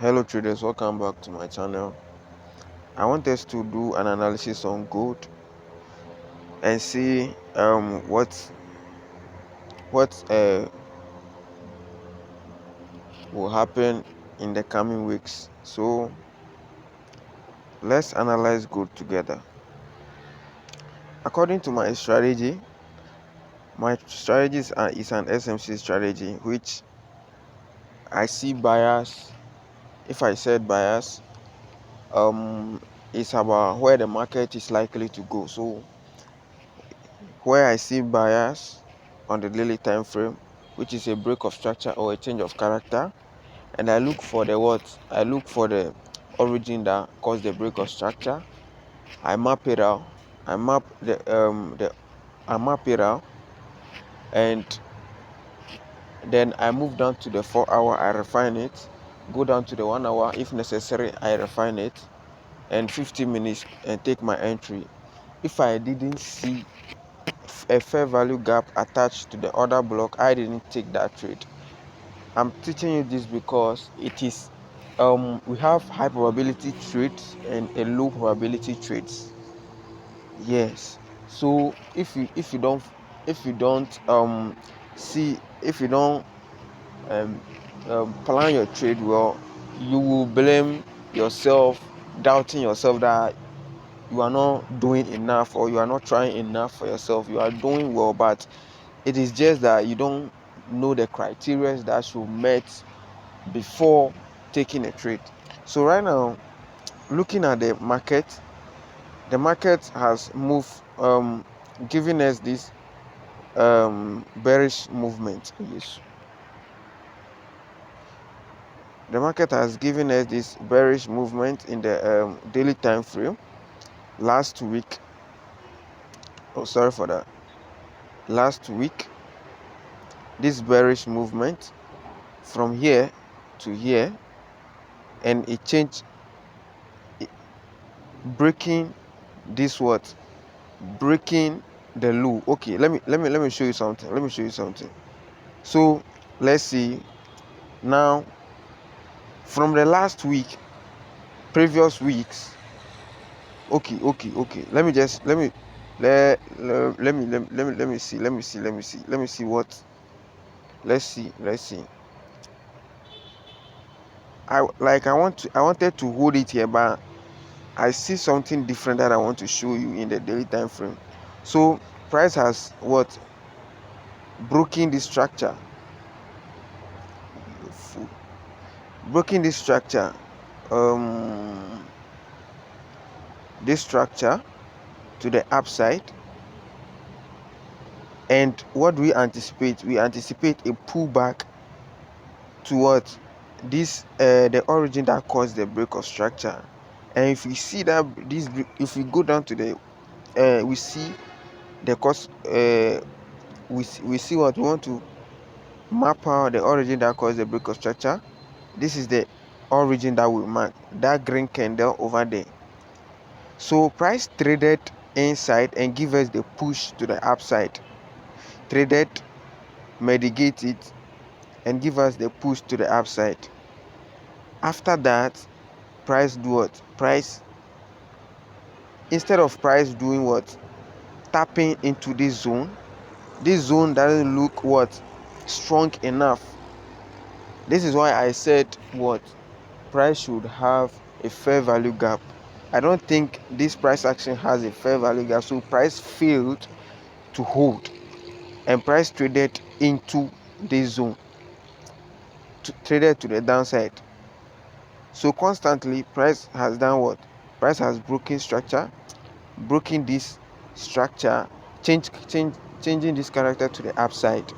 Hello traders, welcome back to my channel. I want us to do an analysis on gold and see what will happen in the coming weeks. So let's analyze gold together. According to my strategy is an SMC strategy, which I see buyers. If I said buyers, it's about where the market is likely to go. So where I see buyers on the daily time frame, which is a break of structure or a change of character, and I look for the what? I look for the origin that caused the break of structure. I map it out. I map it out, and then I move down to the 4 hour. I refine it. Go down to the 1 hour if necessary. I refine it, and 50 minutes and take my entry. If I didn't see a fair value gap attached to the order block, I didn't take that trade. I'm teaching you this because it is we have high probability trades and a low probability trades. Yes. So if you don't see if you don't um, plan your trade well, you will blame yourself, doubting yourself that you are not doing enough or you are not trying enough for yourself. You are doing well, but it is just that you don't know the criteria that should met before taking a trade. So right now, looking at the market has moved, giving us this bearish movement. Yes, the market has given us this bearish movement in the daily time frame last week. Oh, sorry for that. Last week, this bearish movement from here to here, and it changed, breaking this what? Breaking the low. Okay, let me show you something. Let me show you something. So let's see now, from the last week, previous weeks. Okay, let me just let me see, let me see what. Let's see. I wanted to hold it here, but I see something different that I want to show you in the daily time frame. So price has what? Broken this structure. Broken this structure. This structure to the upside. And what do we anticipate? We anticipate a pullback towards this the origin that caused the break of structure. And if we see that if we go down to the we see the cost, we see what we want to map out the origin that caused the break of structure. This is the origin that we mark, that green candle over there. So price traded inside and give us the push to the upside. Traded, mitigate it, and give us the push to the upside. After that, price do what? Price, instead of price doing what? Tapping into this zone doesn't look what? Strong enough. This is why I said what? Price should have a fair value gap. I don't think this price action has a fair value gap, so price failed to hold, and price traded into this zone, traded to the downside. So constantly price has done what? Price has broken structure, broken this structure, changing this character to the upside,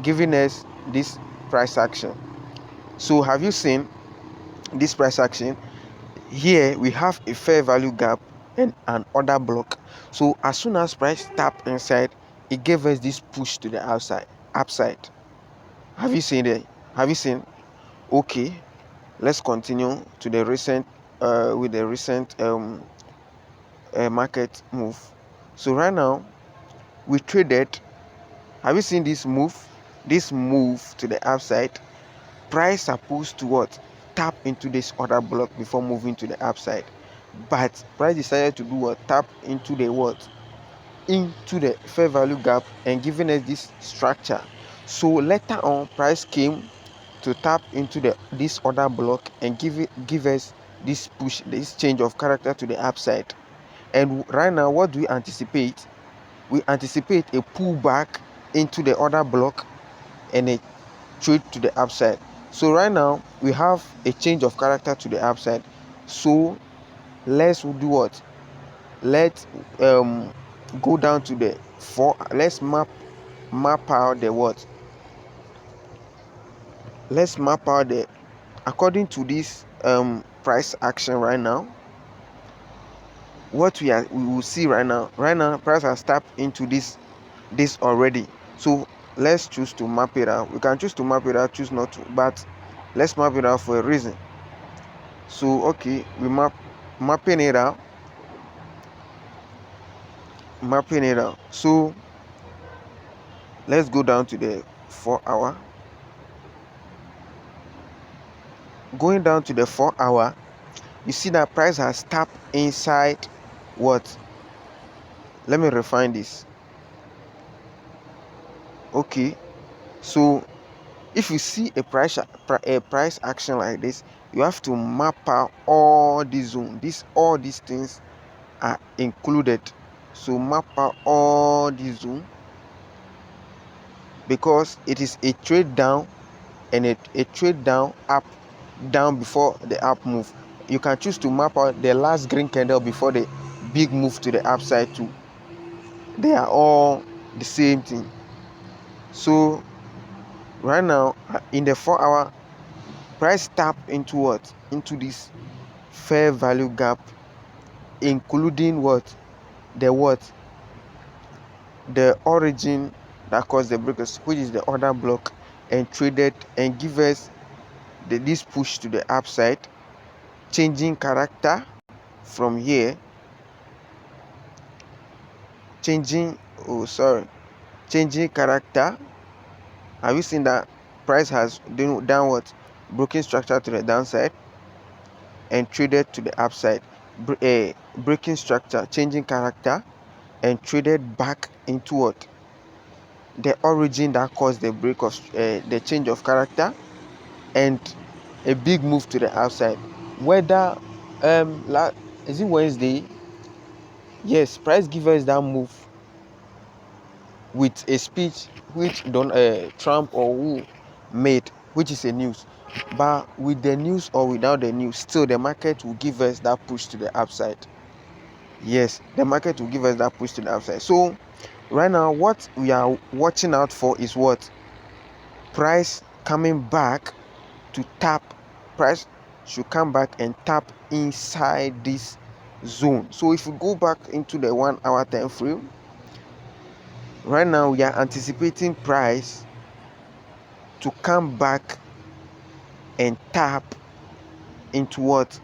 giving us this price action. So have you seen this price action? Here we have a fair value gap and an order block. So as soon as price tap inside, it gave us this push to the upside. Have you seen it? Have you seen? Okay, let's continue to the recent with the recent market move. So right now we traded. Have you seen this move? This move to the upside. Price supposed to what? tap into this other block before moving to the upside. But price decided to do what? Tap into the what? Into the fair value gap and giving us this structure. So later on, price came to tap into this other block and give us this push, this change of character to the upside. And right now, what do we anticipate? We anticipate a pullback into the other block and a trade to the upside. So right now we have a change of character to the upside. So let's do what? Let's go down to the 4. Let's map out the what? Let's map out the, according to this price action right now. What we will see right now. Right now, price has tapped into this already. So let's choose to map it out. We can choose to map it out, choose not to, but let's map it out for a reason. So okay, we mapping it out. So let's go down to the 4 hour. Going down to the 4 hour, you see that price has tapped inside what? Let me refine this. Okay, so if you see a price action like this, you have to map out all these zones. All these things are included. So map out all these zones, because it is a trade down and a trade down, up, down before the up move. You can choose to map out the last green candle before the big move to the upside too. They are all the same thing. So right now in the 4 hour, price tap into what? Into this fair value gap, including what? The origin that caused the breakers, which is the other block, and traded and give us this push to the upside, changing character from here, changing character. Have you seen that price has done what? Broken structure to the downside and traded to the upside. Breaking structure, changing character, and traded back into what? The origin that caused the break of the change of character and a big move to the upside. Whether is it Wednesday? Yes, price give us that move with a speech which Trump or who made, which is a news. But with the news or without the news, still the market will give us that push to the upside. Yes, the market will give us that push to the upside. So right now, what we are watching out for is what? Price coming back to tap. Price should come back and tap inside this zone. So if we go back into the 1 hour time frame, right now we are anticipating price to come back and tap into what?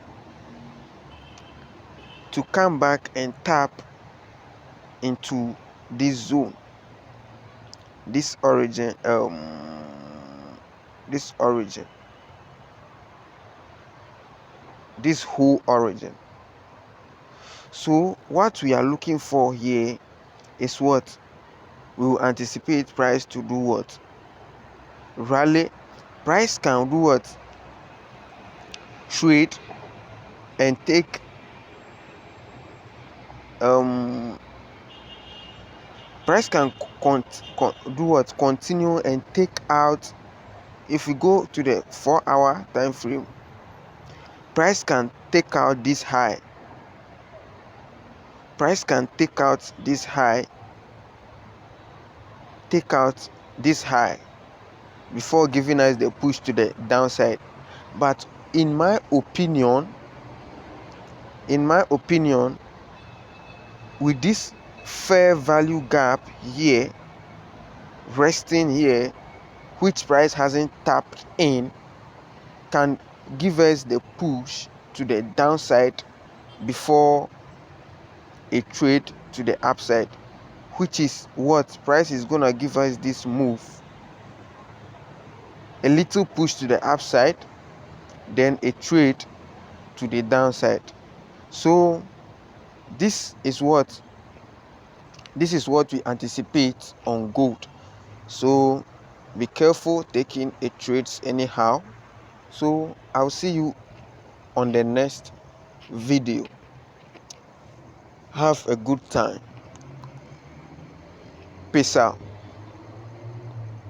To come back and tap into this zone, this origin, this whole origin. So what we are looking for here is what? We will anticipate price to do what? Rally. Price can do what? Trade and take price can do what? Continue and take out. If we go to the 4 hour time frame, price can take out this high. Price can take out this high, before giving us the push to the downside. But in my opinion, with this fair value gap here, resting here, which price hasn't tapped in, can give us the push to the downside before a trade to the upside, which is what? Price is gonna give us this move, a little push to the upside then a trade to the downside. So this is what we anticipate on gold. So be careful taking a trades anyhow. So I'll see you on the next video. Have a good time. Peace out.